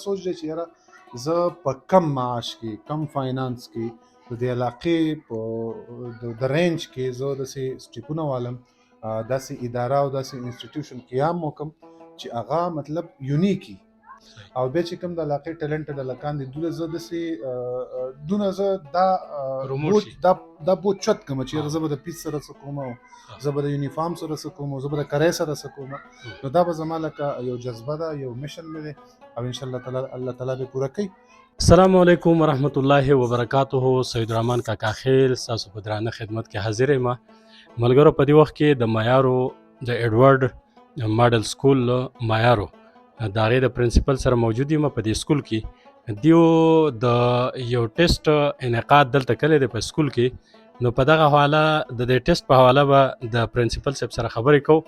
سوچ دی چې یاره زه په کم معاش کې کم فاینانس کې د دې علاقې په د رینج کې زه داسې سټیپونه والم، داسې اداره او داسې انسټیټیوشن قیام وکم چې هغه مطلب یونیک وي او بیا چې کوم د علاقې ټیلنټډ هلکان دي دوی زه داسې دونه زه دا بوج چت کوم چې یاره زه به د پیس سره څه کوم او زه به د یونیفارم سره څه کوم او زه به د کرۍ سره څه کوم، نو دا به زما لکه یو جذبه ده، یو میشن مې دی او انشاءالله تعالی الله تعالی به پوره کوي. السلام علیکم ورحمت الله وبرکاته. سید الرحمن کاکا خیل ستاسو په درانه خدمت کې حاضر یم. ملګرو په دې وخت کې د مایارو د ایډورډ ماډل سکول مایارو د هغې د پرنسپل سره موجود یم په دې سکول کې. دیو د یو ټیسټ انعقاد دلته کړی دی په سکول کې، نو په دغه حواله د دې ټیسټ په حواله به د پرنسپل صاحب سره خبرې کوو.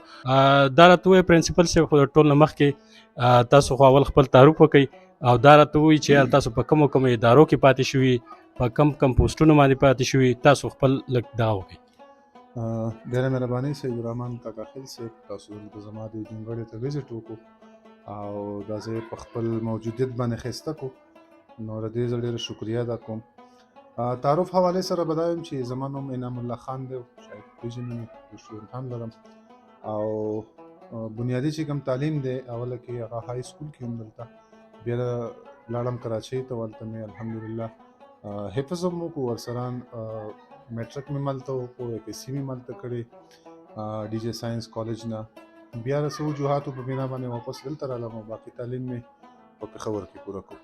دا راته ووایي پرنسپل صاحب خو د ټول نه مخکې تاسو خو اول خپل تعارف وکړئ او دا راته ووایي چې تاسو په کومو کومو ادارو کې پاتې شوي، په کم پوسټونو باندې پاتې شوي، تاسو خپل لږ دغه وکړئ. ډېره مهرباني سید الرحمن کاکا خیل صاحب، تاسو دلته زما د جونګړې ته وزټ وکړو او دا زه په خپل موجودیت باندې ښایسته کو، نو د دې زه ډېره شکریه ادا کوم. تعارف حوالې سره به دا ویم چې زما نوم انعام الله خان دی، شاید پېژنئ مې، د شورنټان لرم او بنیادي چې کوم تعلیم دی اوله کې هغه های سکول کې هم دلته، بیا لاړم کراچۍ ته، هلته مې الحمدلله حفظ هم وکړو، ورسره میټرک مې هلته وکړو، اف ایس سي مې هلته کړې ډي جے ساینس کالج نه، بیا د څه وجوهاتو په بنا باندې واپس دلته رالم او باقي تعلیم مې په پېښور کې پوره کړو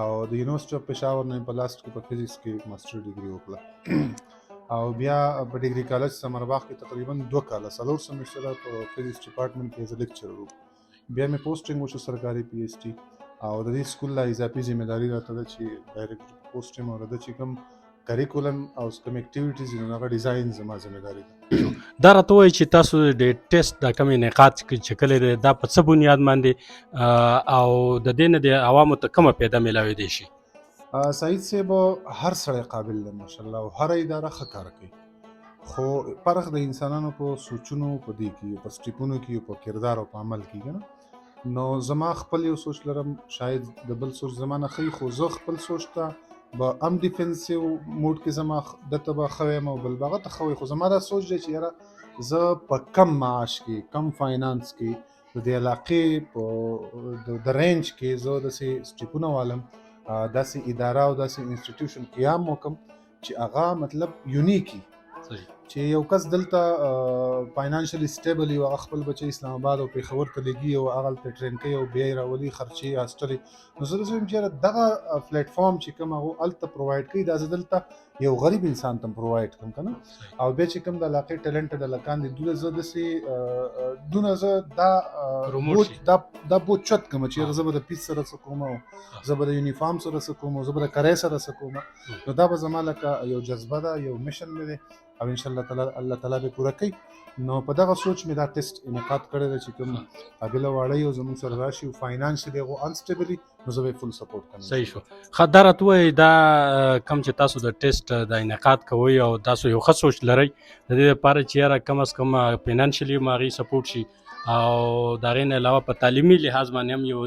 او د یونیورسټي اف پېښور نه په لاست کې په فزیکس کې ماسټر ډیګري وکړه او بیا په ډیګري کالج سمرباغ کې تقریبا 2 کاله 4 سمسټره په فزیکس ډپارټمنټ کې ایز لیکچرر وم، بیا مې پوسټینګ وشو سرکاري پی ایچ ډي او د دې سکول لا اضافي ذمہداري راته ده چې ډایرکټر پوسټ یم او د چې کوم کریکولم او کوم اکټیویټیز نو هغه ډیزاین زما ذمہداري ده. دا راته وایي چې تاسو د ټیسټ د کوم انعقاد چې کلی دی دا په څه بنیاد باندې او د دې نه د عوامو ته کومه پیدا میلاویدی شي؟ سعید صاحب هر سړی قابل دی ماشاءالله او هر اداره ښه کار کوي، خو فرق د انسانانو په سوچونو په دې کې په سټیپونو کې په کردار او په عمل کې کنه. نو زما خپل یو سوچ لرم، شاید د بل سوچ زما نه ښه، خو زه خپل سوچ ته به ام ډیفنسیو موډ کې زما دته به ښه یم او بل به هغه ته ښه وي، خو زما دا سوچ دی چې یاره زه په کم معاش کې کم فاینانس کې د دې علاقې په د رینج کې زه داسې سټیپونه والم، داسې اداره او داسې انسټیټیوشن قیام وکم چې هغه مطلب یونیک وي، چې یو کس دلته فاینانشلی سټیبل وي، هغه خپل بچی اسلام آباد او پېښور ته لېږي او هغه هلته ټرین کوي او بیا یې راولي خرچې هاسټلې، نو زه داسې وایم چې یاره دغه پلیټ فارم چې کوم هغه هلته پرووایډ کوي دا زه دلته یو غریب انسان ته پرووایډ کړم که نه، او بیا چې کوم د علاقې ټیلنټډ هلکان دي دوی زه داسې دونه زه دا بوج چت کوم چې یاره زه به د پیس سره څه کوم او زه به د یونیفارم سره څه کوم او زه به د کرۍ سره څه کوم، نو دا به زما لکه یو جذبه ده، یو میشن مې دی او انشاءالله تعالی الله تعالی به پوره کوي. نو په دغه سوچ مې دا ټیسټ انعقاد کړی دی چې کوم قابله واړی او زموږ سره راشي او فاینانشلی هغه انسټیبل وي نو زه به یې فل سپورټ کوم. صحیح شو. ښه دا راته ووایئ دا کوم چې تاسو د ټیسټ د انعقاد کوئ او تاسو یو ښه سوچ لرئ د دې لپاره چې یاره کم از کم فاینانشلی هم هغې سپورټ شي او د هغې نه علاوه په تعلیمي لحاظ باندې هم یو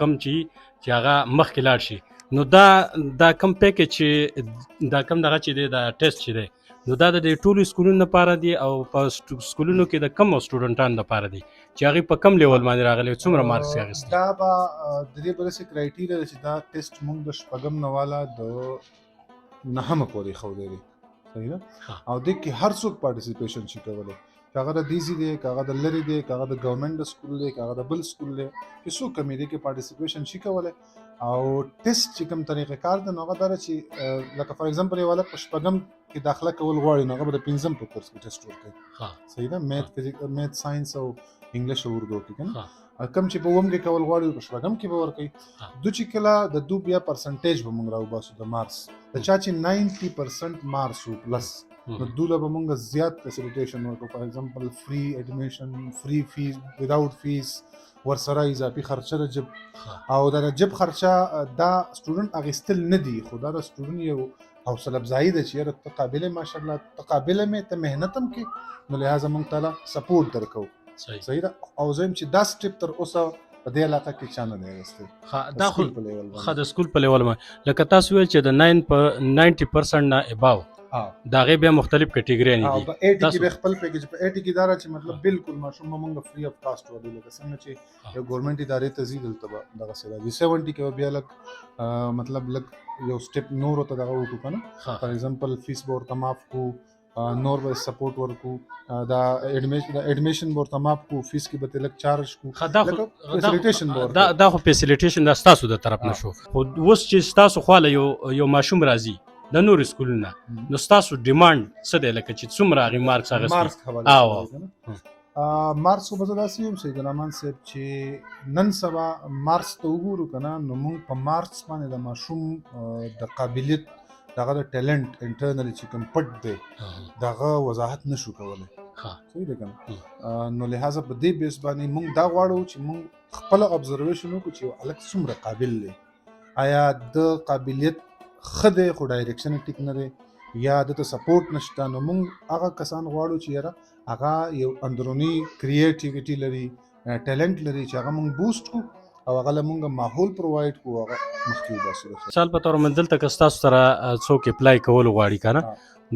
کم چې هغه مخکې لاړ شي، نو دا کم پیکج چې دا کم دغه چې دی دا ټیسټ چې دی نو دا د دې ټولو سکولونو لپاره دی او په سکولونو کې د کمو سټوډنټانو لپاره دی چې هغې په کم لیول باندې راغلی، څومره مارکس یې اخیستی؟ دا به د دې به داسې کرایټیریا ده چې دا ټیسټ موږ د 6 نه واله د 9 پورې ښودی دی، صحیح ده، او دې کې هر څوک پارټیسپیشن شي کولی، که هغه د دیزي دی، که هغه د لرې دی، که هغه د ګورنمنټ د سکول دی، که هغه د بل سکول دی، هېڅوک هم یې دې کې پارټیسپیشن شي کولی. او ټیسټ چې کوم طریقې کار دی نو هغه دا ده چې لکه فار ایگزامپل یو هلک په 6 کې داخله کول غواړي نو هغه به د 5 په کورس کې ټیسټ ورکوي، صحیح ده، میت ساینس او انګلیش او اردو کې که نه، کم چې په 1 کې کول غواړي په 6 کې به ورکوي. دو چې کله د دو بیا پرسنټیج به موږ راوباسو د مارکس، د چا چې 90% مارکس و پلس نو دوله به موږ زیات فیسیلیټیشن ورکو، فار ایگزامپل فری ایډمیشن، فری فیس وداوټ فیس، ورسره اضافي خرچه د جب او د جب خرچه دا سټوډنټ اغیستل نه دي، خو دا د سټوډنټ یو حوصله افزایي ده چې یاره ته قابل ماشاءالله ته قابله مې ته محنت هم کې نو لہذا موږ تعالی سپورټ درکو، صحیح ده. او زه یم چې دا سټیپ تر اوسه په دې علاقه کې چا نه دی اغوستی دا خو سکول په لیول ښه د سکول په لیول باندې لکه تاسو ویل چې د 90% نه اباو د هغې بیا مختلف کټګریانې او دي په 80 کې به خپل پیکیج په 80 کې دا را چې مطلب بالکل ماشوم به مونږ فری اف کاست ورکړو لکه څنګه چې یو ګورنمنت ادارې ته ځي دلته به دغه څه راځي 70 کې بیا لږ مطلب لږ یو سټپ نور ته دغه وکړو که نه فار ایگزامپل فیس به ورته معاف کړو نور به سپورټ ورکړو دا اډمیشن به ورته معاف کړو فیس کې به ته لږ چارج کړو دا خو فیسیلیټیشن دا ستاسو د طرف نه شو خو اوس چې ستاسو خواله یو ماشوم راځي د نور سکولونه نو ستاسو ډیمانډ څه دی لکه چې څومره هغې مارکس مارکس خو به زه داسې یم سید الرحمن صاحب چې نن سبا مارکس ته وګورو که نه نو موږ په مارکس باندې د ماشوم د قابلیت دغه د ټیلنټ انټرنلی چې کوم پټ دی دغه وضاحت نشو کولی صحیح دی که نه نو لحاظه په دې بیس باندې موږ دا غواړو چې موږ خپله ابزرویشن وکړو چې یو هلک څومره قابل دی آیا د قابلیت ښه دی خو ډایرکشن ټیک نه دی یا دته سپورټ نشته نو موږ هغه کسان غواړو چې یاره هغه یو اندرونی کریټیویټي لري ټیلنټ لري چې هغه موږ بوسټ کړو او هغه له موږ ماحول پرووایډ کړو هغه مخکې وباسو مثال په طور باندې دلته که ستاسو سره څوک اپلای کول غواړي که نه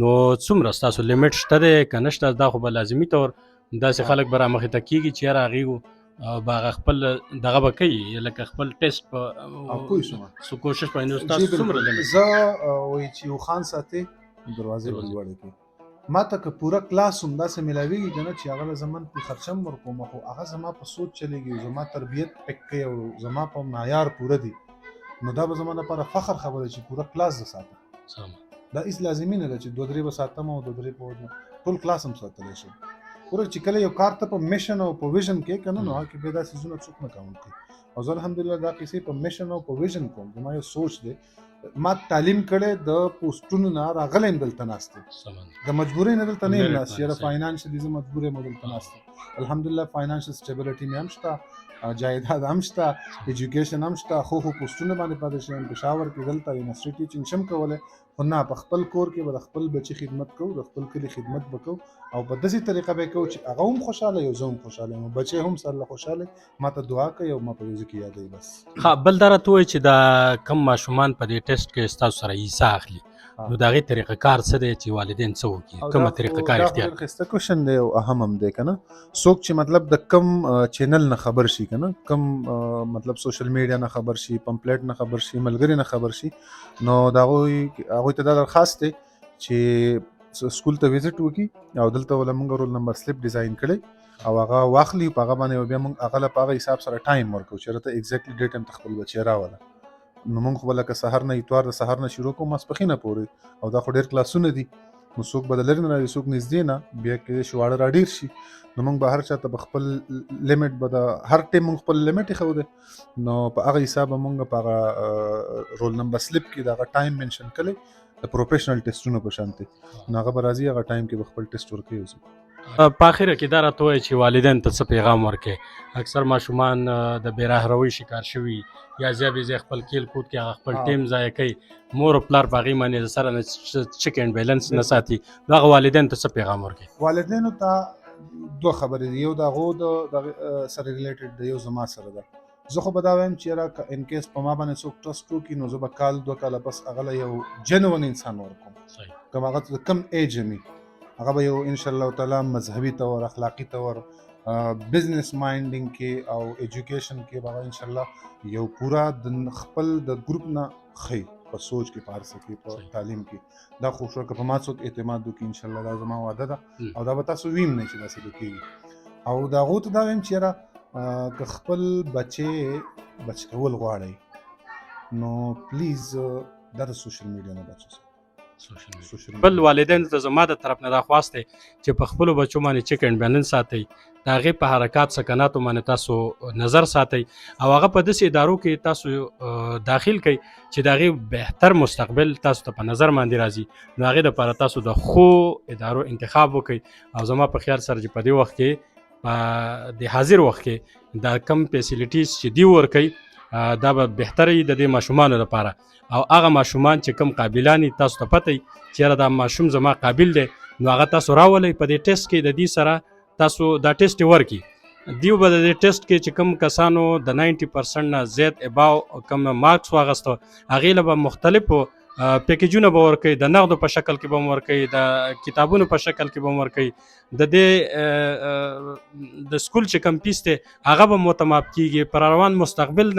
نو څومره ستاسو لیمټ شته دی که نشته دا خو به لازمي طور داسې خلک به رامخې ته کېږي چې یاره هغې به هغه خپل دغه به کوي لکه خپل ټیسټ په کوشش په نو څومره لیمټ زه وایي چې یو خان ساتي دروازې به لوړې کړي ما ته که پوره کلاس هم داسې میلاویږي که نه چې هغه له زمن په خرچم ورکوم خو هغه زما په سوچ چلېږي زما تربیت پک کوي او زما په معیار پوره دي نو دا به زما لپاره فخر خبره چې پوره کلاس زه ساتم دا هېڅ لازمي نه ده چې 2-3 به ساتم او 2-3 په ټول کلاس هم ساتلی شم پوره چې کله یو کار ته په میشن او په ویژن کې که نه نو هغه کې بیا دا څیزونه څوک نه کاونټ کوي او زه الحمدلله دا کیسې په میشن او په ویژن کوم زما یو سوچ دی ما تعلیم کړی د پوسټونو نه راغلی یم دلته ناست یم د مجبورۍ نه دلته نه یم ناست یاره فاینانشلي زه مجبور یم دلته ناست یم الحمدلله فاینانشل سټیبلیټي مې هم شته جایداد هم شته ایجوکیشن هم شته خو پوسټونه باندې پاتې شوی یم پېښور کې دلته یونیورسټي ټیچینګ شم کولی خو نه په خپل کور کې به د خپل بچي خدمت کوو د خپل کلي خدمت به کوو او په داسې طریقه به یې کوو چې هغه هم خوشحاله یو زه هم خوشحاله یم بچی هم سره خوشحاله ما ته دعا کوي او ما په یو ځای کې یادوي بس ښه بل دا راته ووایي چې دا کم ماشومان په دې ټیسټ کې ستاسو سره حصه اخلي نو د هغې طریقه کار څه دی چې والدین څه وکړي کومه طریقه کار اختیار کړي ښایسته کوشن دی او اهم هم دی که نه څوک چې مطلب د کم چینل نه خبر شي که نه کم مطلب سوشل میډیا نه خبر شي پمپلیټ نه خبر شي ملګري نه خبر شي نو د هغوی ته دا درخواست دی چې سکول ته وزټ وکړي او دلته وله موږ رول نمبر سلیپ ډیزاین کړی او هغه واخلي په هغه باندې بیا موږ هغه له په هغه حساب سره ټایم ورکوو چې راته ایګزیکټلي ډیټ هم ته خپل بچی راوله نو موږ خو به لکه سهار نه اتوار د سهار نه شروع کوو ماسپښینه پورې او دا خو ډېر کلاسونه دي نو څوک به د لرې نه راځي څوک نږدې نه بیا کېدای شي واړه راډېر شي نو موږ به هر چا ته به خپل لیمټ به د هر ټیم موږ خپل لیمټ ایښودی نو په هغه حساب به موږ په هغه رول نمبر سلیپ کې د هغه ټایم منشن کړی د پروفیشنل ټیسټونو په شان دی نو هغه به راځي هغه ټایم کې به خپل ټیسټ ورکوي په اخره کې دا راته وایي چې والدین ته څه پیغام ورکړي اکثر ماشومان د بېراهروۍ شکار شوي یا ځای بې ځای خپل کیل کود کې هغه خپل ټیم ضایع کوي مور او پلار په هغې باندې سره نه چک اینډ بیلنس نه ساتي نو هغه والدین ته څه پیغام ورکړي والدینو ته دوه خبرې دي یو د هغو سره ریلیټډ دی یو زما سره ده زه خو به دا وایم چې یاره که ان کیس په ما باندې څوک ټرسټ وکړي نو زه به کال 2 کاله پس هغه له یو جنون انسان ورکوم که هغه د کم ایج وي هغه به یو انشاءالله تعالی مذهبي طور اخلاقي طور بزنس مایندینګ کې او ایجوکیشن کې به انشاءالله یو پورا د خپل د ګروپ نه ښي په سوچ کې په هر څه کې په تعلیم کې دا خو شو که په ما څوک اعتماد وکړي انشاءالله دا زما وعده ده او دا به تاسو ویم نه چې داسې به کېږي او د هغو ته دا وایم چې یاره که خپل بچ کول غواړئ نو پلیز دا د سوشل میډیا نه بچ بل والدین ته زما د طرف نه دا خواست دی چې په خپلو بچو باندې چک اینډ بیلنس ساتئ د هغې په حرکات سکناتو باندې تاسو نظر ساتئ او هغه په داسې ادارو کې تاسو داخل کړئ چې د هغې بهتر مستقبل تاسو ته په نظر باندې راځي نو هغې دپاره تاسو د ښو ادارو انتخاب وکړئ او زما په خیال سره چې په دې وخت کې په د حاضر وخت کې دا کم فیسیلیټیز چې دی ورکوي دا به بهتره وي د دې ماشومانو لپاره او هغه ماشومان چې کم قابلان دي تاسو ته پته وي چې یاره دا ماشوم زما قابل دی نو هغه تاسو راولئ په دې ټیسټ کې د دې سره تاسو دا ټیسټ یې ورکړي دیو به د دې ټیسټ کې چې کوم کسانو د 90% نه زیات اباو کوم مارکس واغسته هغې له به مختلفو پیکیجونه به ورکوي، د نغدو په شکل کې به ورکوي، د کتابونو په شکل کې به ورکوي، د دې د سکول چې کوم فیس دی هغه به متماب کیږي. پر روان مستقبل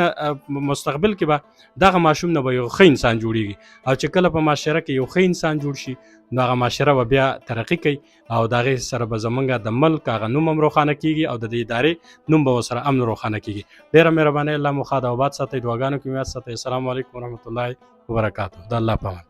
کې به دغه ماشوم نه به یو ښه انسان جوړیږي، او چې کله په معاشره کې یو ښه انسان جوړ شي نو هغه معاشره به بیا ترقي کوي، او د هغې سره به زمونږ د ملک هغه نوم هم روښانه کیږي، او د دې ادارې نوم به ورسره هم روښانه کیږي. ډېره مهرباني، الله مو ښاد او آباد ساتئ، دعاګانو کې مو یاد ساتئ. السلام علیکم ورحمت الله وبرکاتو. د الله په امان.